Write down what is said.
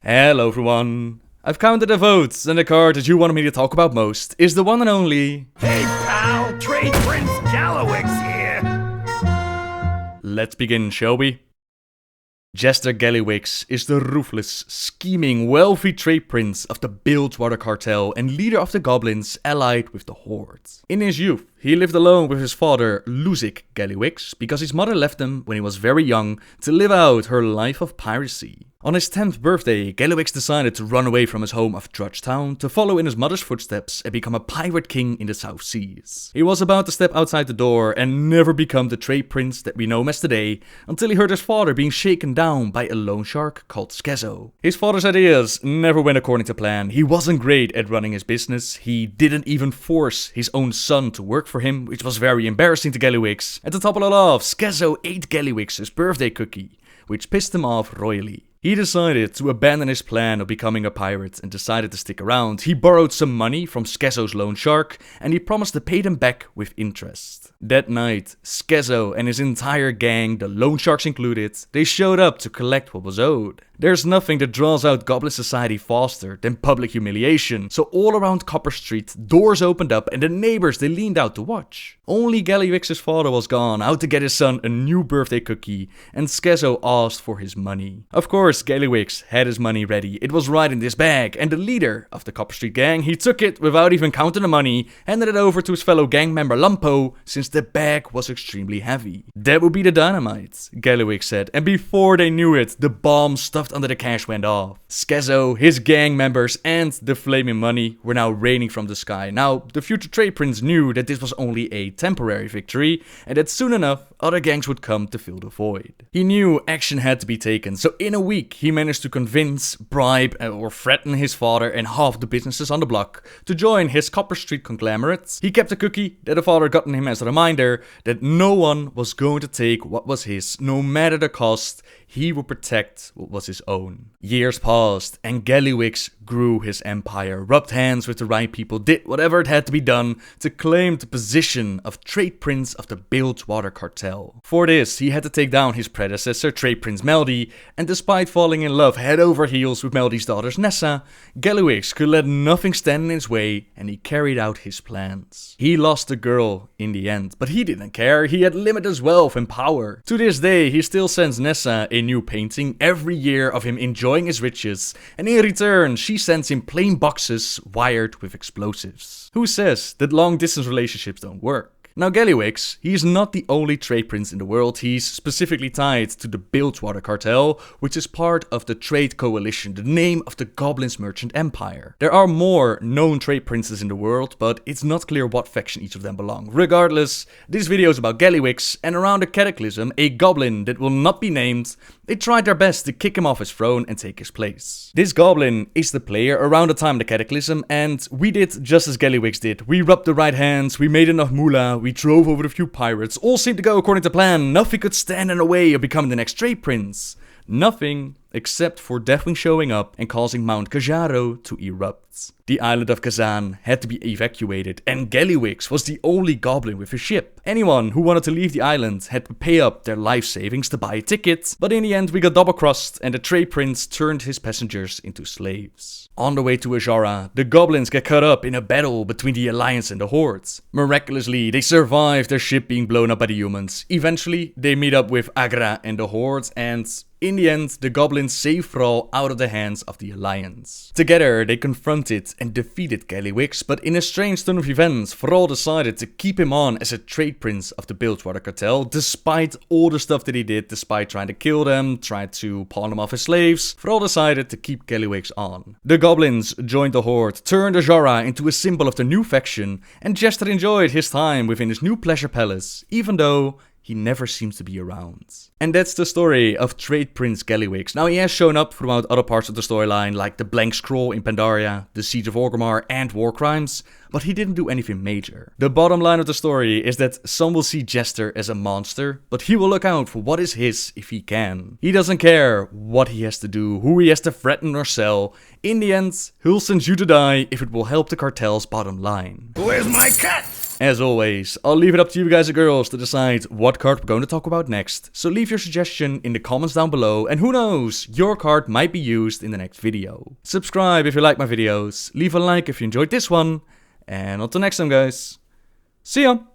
Hello everyone. I've counted the votes, and the card that you wanted me to talk about most is the one and only... Hey pal, Trade Prince Gallywix here! Let's begin, shall we? Jester Gallywix is the ruthless, scheming, wealthy trade prince of the Bilgewater cartel and leader of the Goblins allied with the Horde. In his youth, he lived alone with his father, Luzik Gallywix, because his mother left him when he was very young to live out her life of piracy. On his 10th birthday, Gallywix decided to run away from his home of Drudgetown to follow in his mother's footsteps and become a pirate king in the South Seas. He was about to step outside the door and never become the trade prince that we know him as today, until he heard his father being shaken down by a loan shark called Skezo. His father's ideas never went according to plan. He wasn't great at running his business. He didn't even force his own son to work for him, which was very embarrassing to Gallywix. And to top it all off, Skezo ate Gallywix's birthday cookie, which pissed him off royally. He decided to abandon his plan of becoming a pirate and decided to stick around. He borrowed some money from Skezo's loan shark and he promised to pay them back with interest. That night, Skezo and his entire gang, the loan sharks included, they showed up to collect what was owed. There's nothing that draws out Goblin society faster than public humiliation, so all around Copper Street, doors opened up and the neighbors they leaned out to watch. Only Gallywix's father was gone, out to get his son a new birthday cookie, and Skezo asked for his money. Of course, Gallywix had his money ready. It was right in this bag, and the leader of the Copper Street gang, he took it without even counting the money, handed it over to his fellow gang member Lumpo, since the bag was extremely heavy. That would be the dynamite, Gallywix said, and before they knew it, the bomb stuffed under the cash went off. Skezo, his gang members, and the flaming money were now raining from the sky. Now, the future trade prince knew that this was only a temporary victory, and that soon enough, other gangs would come to fill the void. He knew action had to be taken, so in a week, he managed to convince, bribe, or threaten his father and half the businesses on the block to join his Copper Street conglomerate. He kept a cookie that the father gotten him as a reminder that no one was going to take what was his, no matter the cost. He would protect what was his own. Years passed, and Gallywix grew his empire, rubbed hands with the right people, did whatever it had to be done to claim the position of Trade Prince of the Bilgewater cartel. For this, he had to take down his predecessor, Trade Prince Meldy, and despite falling in love head over heels with Meldy's daughter Nessa, Gallywix could let nothing stand in his way, and he carried out his plans. He lost the girl in the end, but he didn't care. He had limitless wealth and power. To this day, he still sends Nessa a new painting every year of him enjoying his riches, and in return she sends him plain boxes wired with explosives. Who says that long distance relationships don't work? Now Gallywix, he's not the only trade prince in the world. He's specifically tied to the Bilgewater cartel, which is part of the Trade Coalition, the name of the Goblins merchant empire. There are more known trade princes in the world, but it's not clear what faction each of them belong. Regardless, this video is about Gallywix, and around the Cataclysm, a goblin that will not be named, they tried their best to kick him off his throne and take his place. This goblin is the player around the time of the Cataclysm, and we did just as Gallywix did. We rubbed the right hands, we made enough moolah, we drove over a few pirates, all seemed to go according to plan. Nothing could stand in the way of becoming the next trade prince. Nothing except for Deathwing showing up and causing Mount Kajaro to erupt. The island of Kazan had to be evacuated, and Gallywix was the only goblin with a ship. Anyone who wanted to leave the island had to pay up their life savings to buy a ticket, but in the end we got double-crossed and the trade prince turned his passengers into slaves. On the way to Azara, the goblins get caught up in a battle between the Alliance and the Horde. Miraculously, they survive their ship being blown up by the humans. Eventually, they meet up with Agra and the Horde, and in the end, the goblins save Thrall out of the hands of the Alliance. Together, they confronted and defeated Gallywix, but in a strange turn of events, Thrall decided to keep him on as a trade prince of the Bilgewater cartel, despite all the stuff that he did, despite trying to kill them, tried to pawn them off as slaves. Thrall decided to keep Gallywix on. The goblins joined the Horde, turned Azara into a symbol of the new faction, and Jester enjoyed his time within his new pleasure palace, even though he never seems to be around. And that's the story of Trade Prince Gallywix. Now he has shown up throughout other parts of the storyline, like the Blank Scroll in Pandaria, the Siege of Orgrimmar, and War Crimes, but he didn't do anything major. The bottom line of the story is that some will see Jester as a monster, but he will look out for what is his if he can. He doesn't care what he has to do, who he has to threaten or sell. In the end, he'll send you to die if it will help the cartel's bottom line. Where's my cat? As always, I'll leave it up to you guys and girls to decide what card we're going to talk about next, so leave your suggestion in the comments down below, and who knows, your card might be used in the next video. Subscribe if you like my videos, leave a like if you enjoyed this one, and until next time guys, see ya!